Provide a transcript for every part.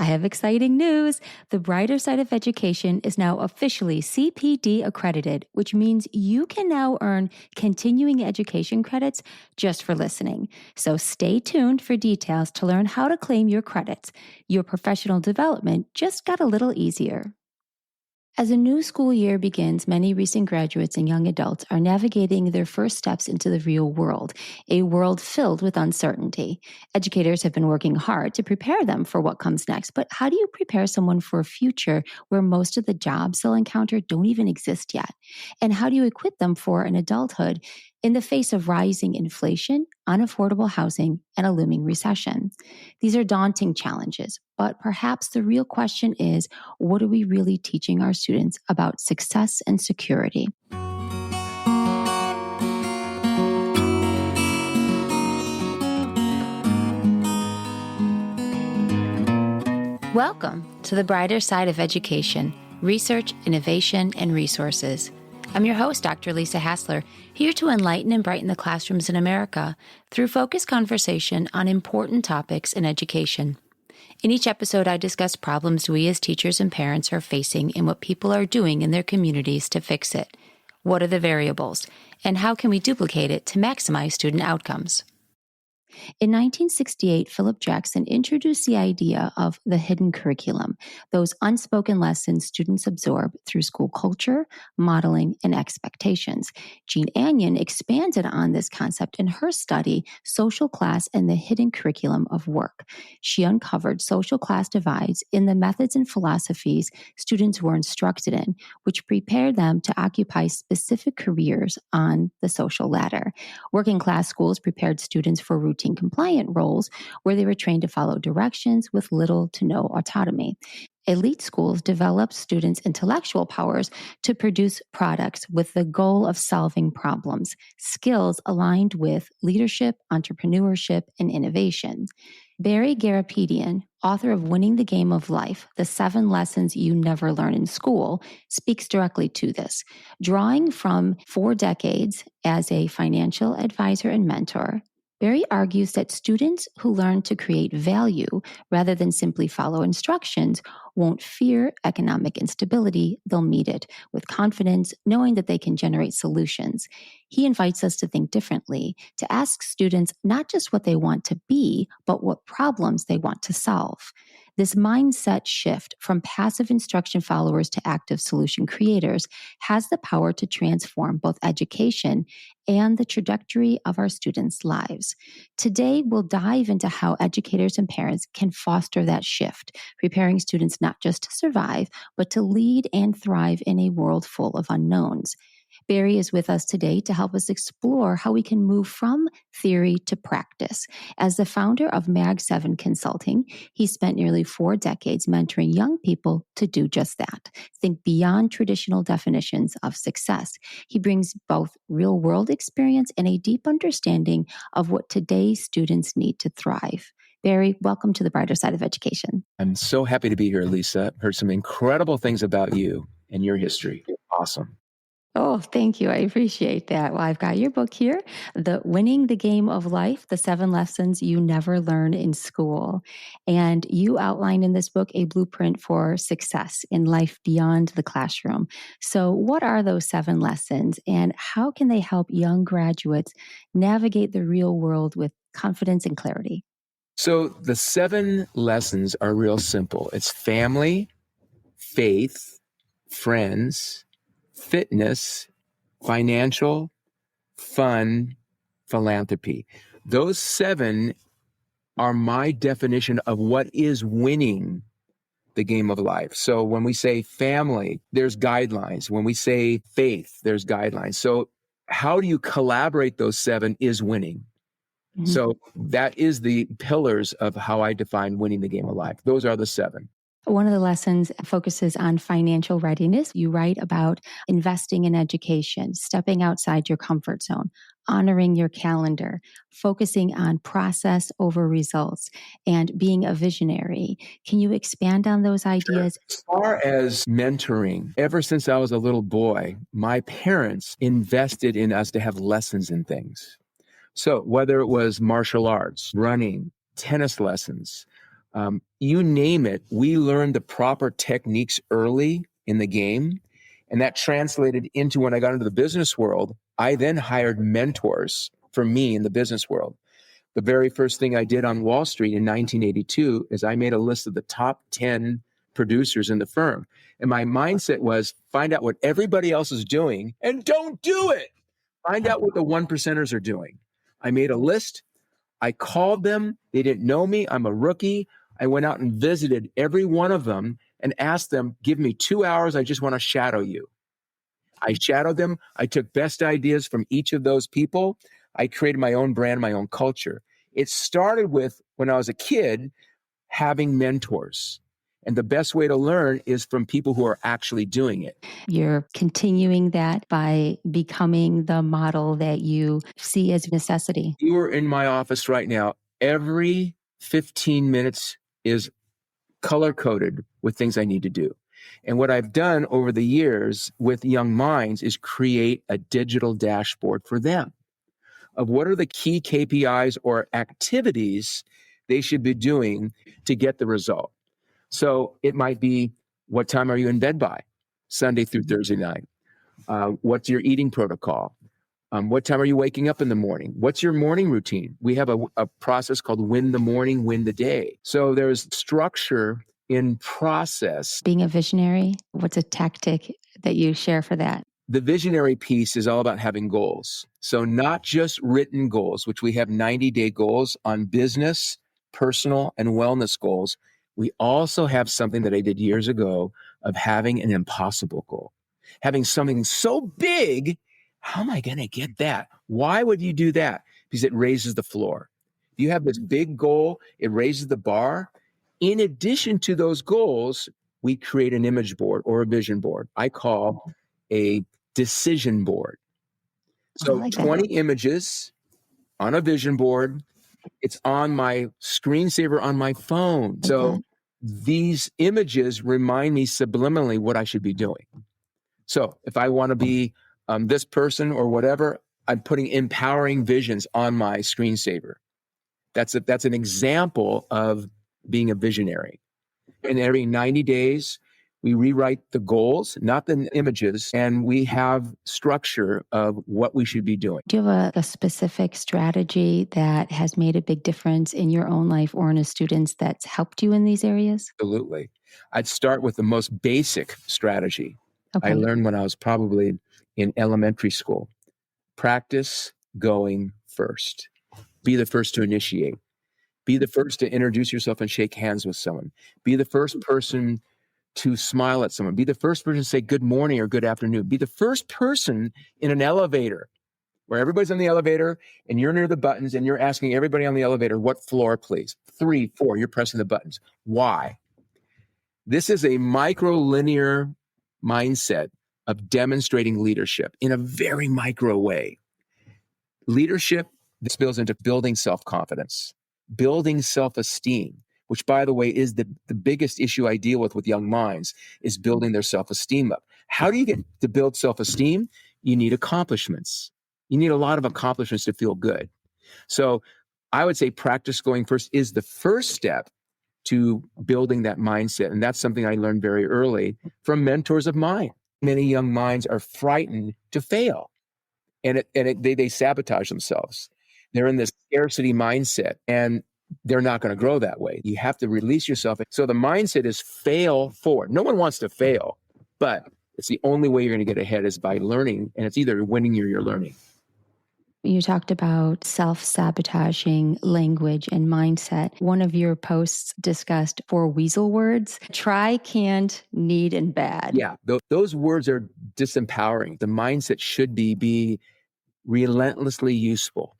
I have exciting news. The Brighter Side of Education is now officially CPD accredited, which means you can now earn continuing education credits just for listening. So stay tuned for details to learn how to claim your credits. Your professional development just got a little easier. As a new school year begins, many recent graduates and young adults are navigating their first steps into the real world, a world filled with uncertainty. Educators have been working hard to prepare them for what comes next, but how do you prepare someone for a future where most of the jobs they'll encounter don't even exist yet? And how do you equip them for an adulthood in the face of rising inflation, unaffordable housing, and a looming recession? These are daunting challenges, but perhaps the real question is, what are we really teaching our students about success and security? Welcome to the Brighter Side of Education, Research, Innovation, and Resources. I'm your host, Dr. Lisa Hassler, here to enlighten and brighten the classrooms in America through focused conversation on important topics in education. In each episode, I discuss problems we as teachers and parents are facing and what people are doing in their communities to fix it. What are the variables, and how can we duplicate it to maximize student outcomes? In 1968, Philip Jackson introduced the idea of the hidden curriculum, those unspoken lessons students absorb through school culture, modeling, and expectations. Jean Anion expanded on this concept in her study, Social Class and the Hidden Curriculum of Work. She uncovered social class divides in the methods and philosophies students were instructed in, which prepared them to occupy specific careers on the social ladder. Working class schools prepared students for routine compliant roles where they were trained to follow directions with little to no autonomy. Elite schools developed students' intellectual powers to produce products with the goal of solving problems, skills aligned with leadership, entrepreneurship, and innovation. Barry Garapedian, author of Winning the Game of Life, The 7 Lessons You Never Learn in School, speaks directly to this. Drawing from 4 decades as a financial advisor and mentor, Barry argues that students who learn to create value rather than simply follow instructions won't fear economic instability. They'll meet it with confidence, knowing that they can generate solutions. He invites us to think differently, to ask students not just what they want to be, but what problems they want to solve. This mindset shift from passive instruction followers to active solution creators has the power to transform both education and the trajectory of our students' lives. Today, we'll dive into how educators and parents can foster that shift, preparing students not just to survive, but to lead and thrive in a world full of unknowns. Barry is with us today to help us explore how we can move from theory to practice. As the founder of Mag7 Consulting, he spent nearly 4 decades mentoring young people to do just that. Think beyond traditional definitions of success. He brings both real-world experience and a deep understanding of what today's students need to thrive. Barry, welcome to the Brighter Side of Education. I'm so happy to be here, Lisa. I've heard some incredible things about you and your history. Awesome. Oh, thank you. I appreciate that. Well, I've got your book here, The Winning the Game of Life, The 7 Lessons You Never Learn in School. And you outline in this book a blueprint for success in life beyond the classroom. So what are those 7 lessons and how can they help young graduates navigate the real world with confidence and clarity? So the 7 lessons are real simple. It's family, faith, friends, fitness, financial, fun, philanthropy. Those 7 are my definition of what is winning the game of life. So when we say family, there's guidelines. When we say faith, there's guidelines. So how do you collaborate those 7 is winning. Mm-hmm. So that is the pillars of how I define winning the game of life. Those are the 7. One of the lessons focuses on financial readiness. You write about investing in education, stepping outside your comfort zone, honoring your calendar, focusing on process over results, and being a visionary. Can you expand on those ideas? Sure. As far as mentoring, ever since I was a little boy, my parents invested in us to have lessons in things. So whether it was martial arts, running, tennis lessons, You name it, we learned the proper techniques early in the game. And that translated into when I got into the business world, I then hired mentors for me in the business world. The very first thing I did on Wall Street in 1982 is I made a list of the top 10 producers in the firm. And my mindset was find out what everybody else is doing and don't do it. Find out what the one percenters are doing. I made a list. I called them. They didn't know me. I'm a rookie. I went out and visited every one of them and asked them, give me 2 hours. I just want to shadow you. I shadowed them. I took best ideas from each of those people. I created my own brand, my own culture. It started with when I was a kid, having mentors. And the best way to learn is from people who are actually doing it. You're continuing that by becoming the model that you see as a necessity. You are in my office right now. Every 15 minutes is color coded with things I need to do. And what I've done over the years with young minds is create a digital dashboard for them of what are the key KPIs or activities they should be doing to get the result. So it might be, what time are you in bed by? Sunday through Thursday night. What's your eating protocol? What time are you waking up in the morning? What's your morning routine? We have a process called win the morning, win the day. So there's structure in process. Being a visionary, what's a tactic that you share for that? The visionary piece is all about having goals. So not just written goals, which we have 90-day goals on business, personal, and wellness goals. We also have something that I did years ago of having an impossible goal, having something so big. How am I going to get that? Why would you do that? Because it raises the floor. If you have this big goal, it raises the bar. In addition to those goals, we create an image board or a vision board. I call a decision board. So like 20 images on a vision board. It's on my screensaver on my phone. So these images remind me subliminally what I should be doing. So if I want to be this person or whatever, I'm putting empowering visions on my screensaver. That's an example of being a visionary. And every 90 days, we rewrite the goals, not the images, and we have structure of what we should be doing. Do you have a specific strategy that has made a big difference in your own life or in a student's that's helped you in these areas? Absolutely. I'd start with the most basic strategy. Okay. I learned when I was probably in elementary school. Practice going first. Be the first to initiate. Be the first to introduce yourself and shake hands with someone. Be the first person to smile at someone. Be the first person to say good morning or good afternoon. Be the first person in an elevator where everybody's on the elevator and you're near the buttons and you're asking everybody on the elevator, what floor, please? 3, 4, you're pressing the buttons. Why? This is a microlinear mindset of demonstrating leadership in a very micro way. Leadership spills into building self-confidence, building self-esteem, which, by the way, is the biggest issue I deal with young minds, is building their self-esteem up. How do you get to build self-esteem? You need accomplishments. You need a lot of accomplishments to feel good. So I would say practice going first is the first step to building that mindset. And that's something I learned very early from mentors of mine. Many young minds are frightened to fail, and they sabotage themselves. They're in this scarcity mindset, and they're not going to grow that way. You have to release yourself. So the mindset is fail forward. No one wants to fail, but it's the only way you're going to get ahead is by learning, and it's either winning or you're learning. You talked about self-sabotaging language and mindset. One of your posts discussed 4 weasel words: try, can't, need, and bad. Yeah, those words are disempowering. The mindset should be relentlessly useful.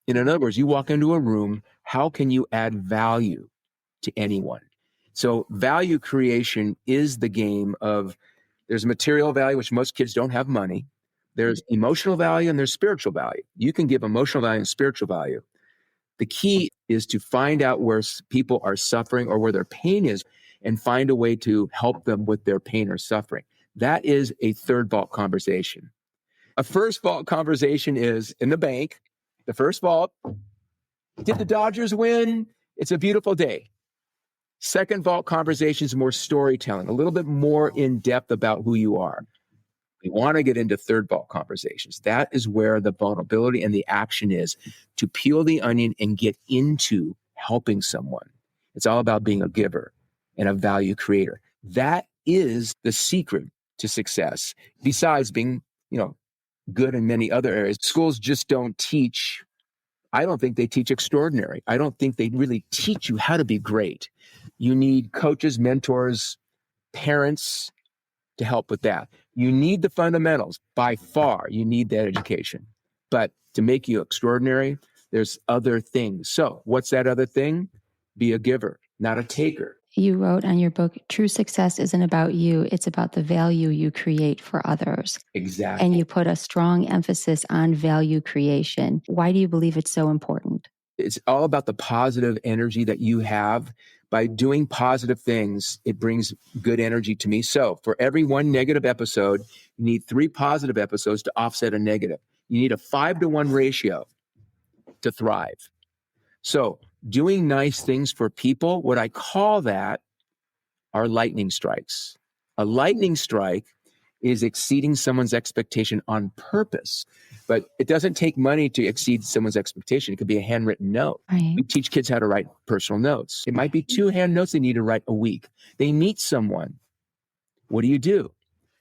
In other words, you walk into a room, how can you add value to anyone? So value creation is the game of, there's material value, which most kids don't have money. There's emotional value and there's spiritual value. You can give emotional value and spiritual value. The key is to find out where people are suffering or where their pain is and find a way to help them with their pain or suffering. That is a third vault conversation. A first vault conversation is in the bank. The first vault, did the Dodgers win? It's a beautiful day. Second vault conversation is more storytelling, a little bit more in depth about who you are. We want to get into third vault conversations. That is where the vulnerability and the action is, to peel the onion and get into helping someone. It's all about being a giver and a value creator. That is the secret to success. Besides being, good in many other areas, schools just don't teach. I don't think they teach extraordinary. I don't think they really teach you how to be great. You need coaches, mentors, parents to help with that. You need the fundamentals. By far, you need that education. But to make you extraordinary, there's other things. So what's that other thing? Be a giver, not a taker. You wrote on your book, true success isn't about you, it's about the value you create for others. Exactly. And you put a strong emphasis on value creation. Why do you believe it's so important? It's all about the positive energy that you have. By doing positive things, it brings good energy to me. So for every one negative episode, you need 3 positive episodes to offset a negative. You need a 5-to-1 ratio to thrive. So doing nice things for people, what I call that are lightning strikes. A lightning strike is exceeding someone's expectation on purpose. But it doesn't take money to exceed someone's expectation. It could be a handwritten note. Right. We teach kids how to write personal notes. It might be 2 hand notes they need to write a week. They meet someone. What do?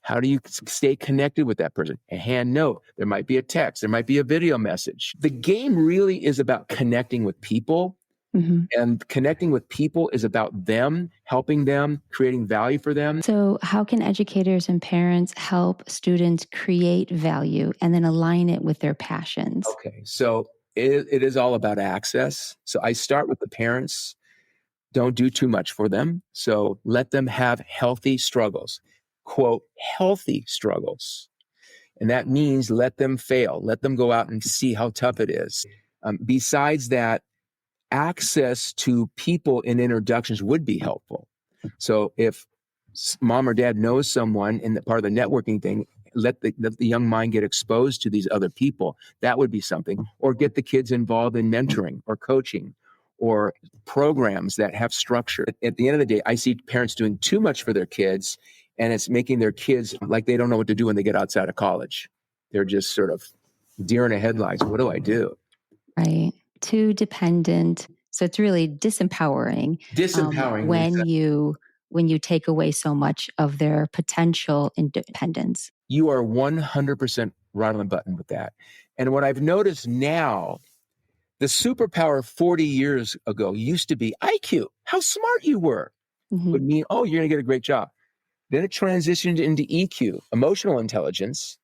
How do you stay connected with that person? A hand note. There might be a text. There might be a video message. The game really is about connecting with people. Mm-hmm. And connecting with people is about them, helping them, creating value for them. So how can educators and parents help students create value and then align it with their passions? Okay, so it is all about access. So I start with the parents. Don't do too much for them. So let them have healthy struggles, quote, healthy struggles. And that means let them fail. Let them go out and see how tough it is. Besides that, access to people in introductions would be helpful. So if mom or dad knows someone in the part of the networking thing, let the young mind get exposed to these other people. That would be something. Or get the kids involved in mentoring or coaching or programs that have structure. At the end of the day, I see parents doing too much for their kids, and it's making their kids like they don't know what to do when they get outside of college. They're just sort of deer in the headlights. What do I do? Right. Too dependent. So it's really disempowering. When you take away so much of their potential independence. You are 100% right on the button with that. And what I've noticed now, the superpower 40 years ago used to be IQ, how smart you were. Mm-hmm. Would mean, oh, you're going to get a great job. Then it transitioned into EQ, emotional intelligence.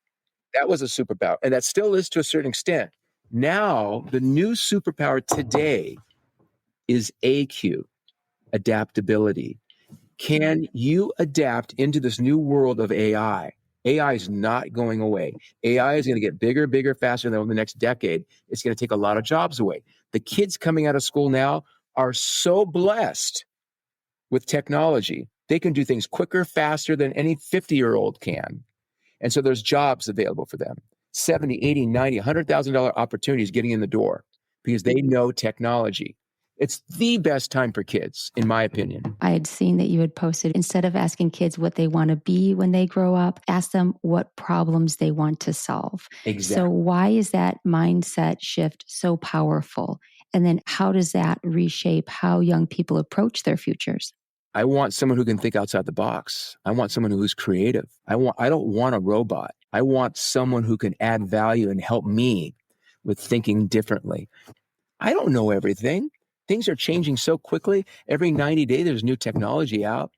That was a superpower. And that still is to a certain extent. Now, the new superpower today is AQ, adaptability. Can you adapt into this new world of AI? AI is not going away. AI is going to get bigger, bigger, faster than over the next decade. It's going to take a lot of jobs away. The kids coming out of school now are so blessed with technology. They can do things quicker, faster than any 50-year-old can. And so there's jobs available for them. 70, 80, 90, $100,000 opportunities getting in the door because they know technology. It's the best time for kids, in my opinion. I had seen that you had posted, instead of asking kids what they want to be when they grow up, ask them what problems they want to solve. Exactly. So why is that mindset shift so powerful? And then how does that reshape how young people approach their futures? I want someone who can think outside the box. I want someone who's creative. I don't want a robot. I want someone who can add value and help me with thinking differently. I don't know everything. Things are changing so quickly. Every 90 days, there's new technology out.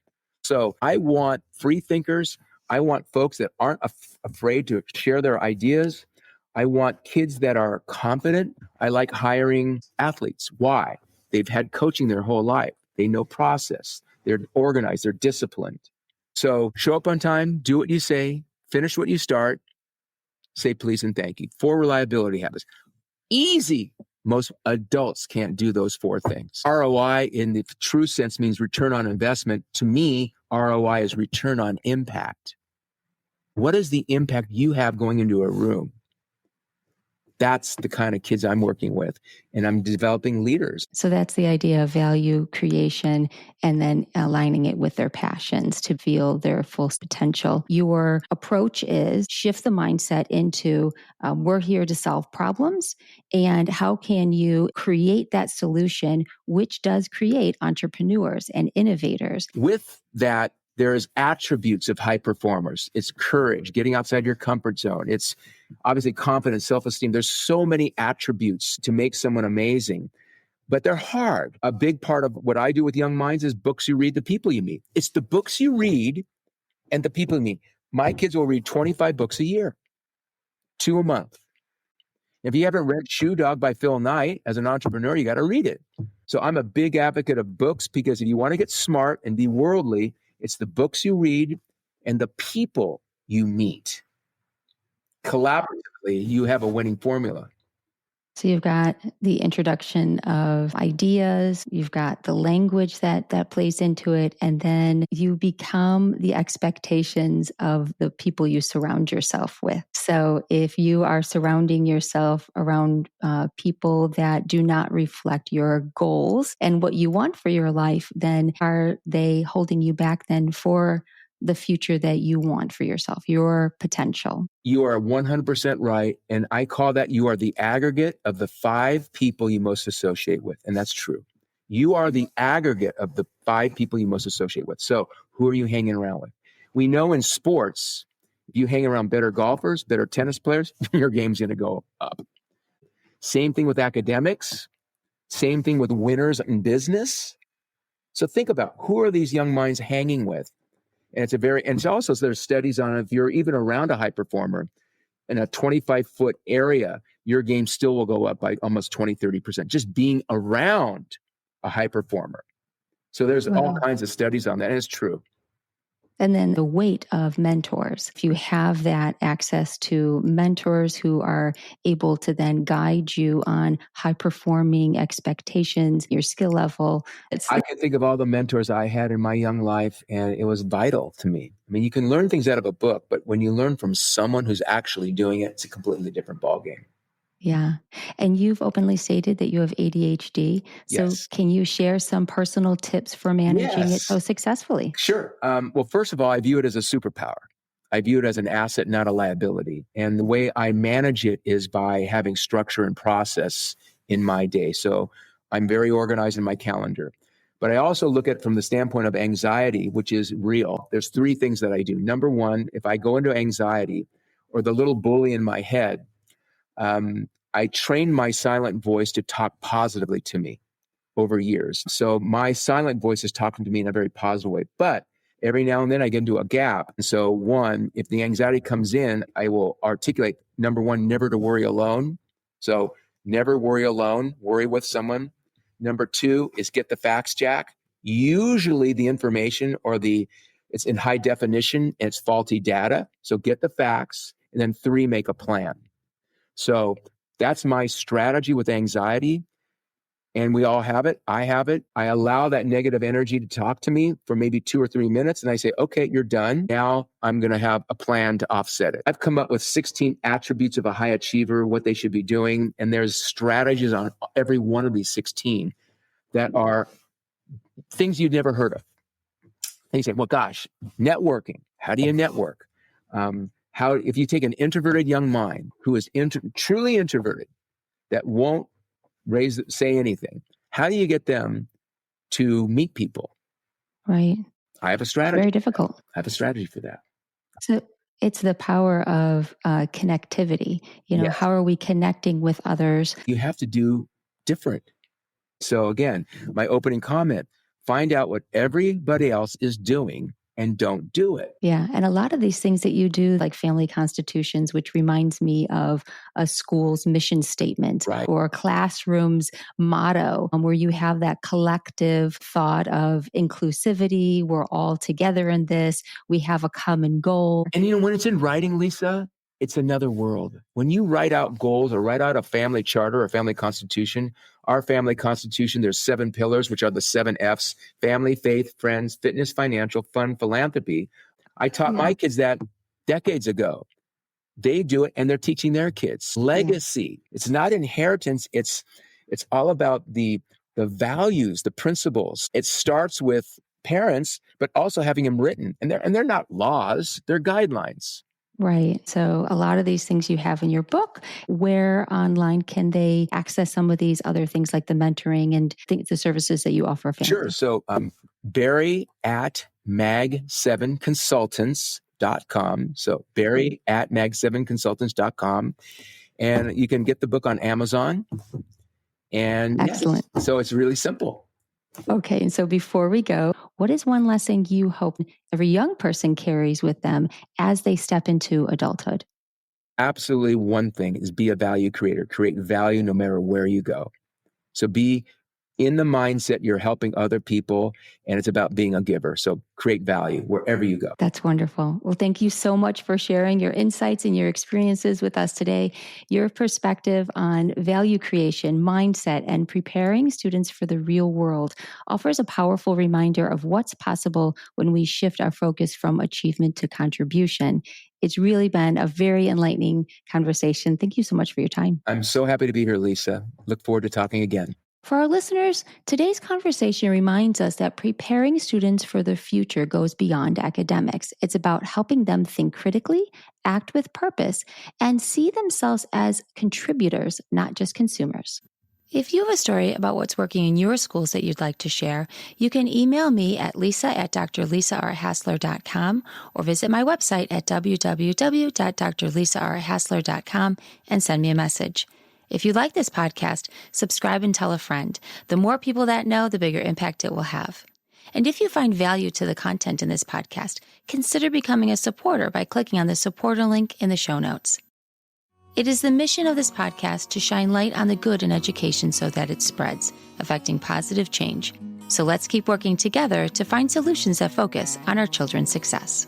So I want free thinkers. I want folks that aren't afraid to share their ideas. I want kids that are confident. I like hiring athletes. Why? They've had coaching their whole life. They know process. They're organized. They're disciplined. So show up on time, do what you say, finish what you start, say please and thank you. 4 reliability habits. Easy. Most adults can't do those 4 things. ROI in the true sense means return on investment. To me, ROI is return on impact. What is the impact you have going into a room? That's the kind of kids I'm working with, and I'm developing leaders. So that's the idea of value creation and then aligning it with their passions to feel their full potential. Your approach is shift the mindset into we're here to solve problems, and how can you create that solution, which does create entrepreneurs and innovators. With that, there's attributes of high performers. It's courage, getting outside your comfort zone. It's obviously confidence, self-esteem. There's so many attributes to make someone amazing, but they're hard. A big part of what I do with young minds is books you read, the people you meet. It's the books you read and the people you meet. My kids will read 25 books a year, 2 a month. If you haven't read Shoe Dog by Phil Knight as an entrepreneur, you got to read it. So I'm a big advocate of books, because if you want to get smart and be worldly, it's the books you read and the people you meet. Collaboratively, you have a winning formula. So you've got the introduction of ideas, you've got the language that plays into it, and then you become the expectations of the people you surround yourself with. So if you are surrounding yourself around people that do not reflect your goals and what you want for your life, then are they holding you back then for the future that you want for yourself, your potential? You are 100% right. And I call that you are the aggregate of the 5 people you most associate with. And that's true. You are the aggregate of the 5 people you most associate with. So who are you hanging around with? We know in sports, if you hang around better golfers, better tennis players, your game's going to go up. Same thing with academics. Same thing with winners in business. So think about, who are these young minds hanging with? And it's also, there's studies on, if you're even around a high performer in a 25-foot area, your game still will go up by almost 20, 30%, just being around a high performer. So there's all kinds of studies on that, and it's true. And then the weight of mentors. If you have that access to mentors who are able to then guide you on high performing expectations, your skill level. I can think of all the mentors I had in my young life, and it was vital to me. I mean, you can learn things out of a book, but when you learn from someone who's actually doing it, it's a completely different ballgame. Yeah. And you've openly stated that you have ADHD. So Yes. can you share some personal tips for managing it so successfully? Sure. Well, first of all, I view it as a superpower. I view it as an asset, not a liability. And the way I manage it is by having structure and process in my day. So I'm very organized in my calendar. But I also look at it from the standpoint of anxiety, which is real. There's 3 things that I do. Number one, if I go into anxiety or the little bully in my head, I train my silent voice to talk positively to me over years. So my silent voice is talking to me in a very positive way. But every now and then I get into a gap. And so one, if the anxiety comes in, I will articulate, number one, never to worry alone. So never worry alone, worry with someone. Number 2 is get the facts, Jack. Usually the information it's in high definition and it's faulty data. So get the facts. And then 3, make a plan. So that's my strategy with anxiety. And we all have it. I have it. I allow that negative energy to talk to me for maybe 2 or 3 minutes. And I say, okay, you're done. Now I'm going to have a plan to offset it. I've come up with 16 attributes of a high achiever, what they should be doing. And there's strategies on every one of these 16 that are things you'd never heard of. And you say, well, gosh, networking. How do you network? If you take an introverted young mind who is truly introverted, that won't say anything, how do you get them to meet people? Right. I have a strategy. Very difficult. I have a strategy for that. So it's the power of connectivity. Yes. How are we connecting with others? You have to do different. So again, my opening comment, find out what everybody else is doing and don't do it. Yeah. And a lot of these things that you do, like family constitutions, which reminds me of a school's mission statement, Right, or a classroom's motto, where you have that collective thought of inclusivity. We're all together in this. We have a common goal. And when it's in writing, Lisa, it's another world. When you write out goals or write out a family charter or family constitution, our family constitution, there's 7 pillars, which are the 7 F's: family, faith, friends, fitness, financial, fun, philanthropy. I taught my kids that decades ago. They do it and they're teaching their kids. Legacy. It's not inheritance. It's all about the values, the principles. It starts with parents, but also having them written. And they're not laws, they're guidelines. Right. So a lot of these things you have in your book. Where online can they access some of these other things like the mentoring and the services that you offer families? Sure. So Barry at mag7consultants.com. So Barry at mag7consultants.com. And you can get the book on Amazon. And excellent. Yes, so it's really simple. Okay. And so before we go, what is one lesson you hope every young person carries with them as they step into adulthood? Absolutely. One thing is be a value creator, create value no matter where you go. So be in the mindset you're helping other people, and it's about being a giver. So create value wherever you go. That's wonderful. Well, thank you so much for sharing your insights and your experiences with us today. Your perspective on value creation, mindset, and preparing students for the real world offers a powerful reminder of what's possible when we shift our focus from achievement to contribution. It's really been a very enlightening conversation. Thank you so much for your time. I'm so happy to be here, Lisa. Look forward to talking again. For our listeners, today's conversation reminds us that preparing students for the future goes beyond academics. It's about helping them think critically, act with purpose, and see themselves as contributors, not just consumers. If you have a story about what's working in your schools that you'd like to share, you can email me at lisa@drlisarhassler.com or visit my website at www.drlisarhassler.com and send me a message. If you like this podcast, subscribe and tell a friend. The more people that know, the bigger impact it will have. And if you find value to the content in this podcast, consider becoming a supporter by clicking on the supporter link in the show notes. It is the mission of this podcast to shine light on the good in education so that it spreads, affecting positive change. So let's keep working together to find solutions that focus on our children's success.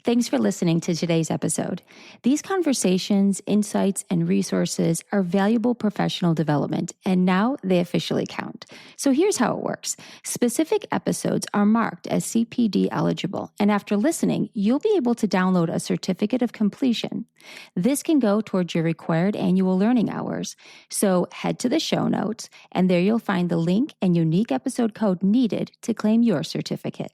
Thanks for listening to today's episode. These conversations, insights, and resources are valuable professional development, and now they officially count. So here's how it works. Specific episodes are marked as CPD eligible, and after listening, you'll be able to download a certificate of completion. This can go towards your required annual learning hours. So head to the show notes, and there you'll find the link and unique episode code needed to claim your certificate.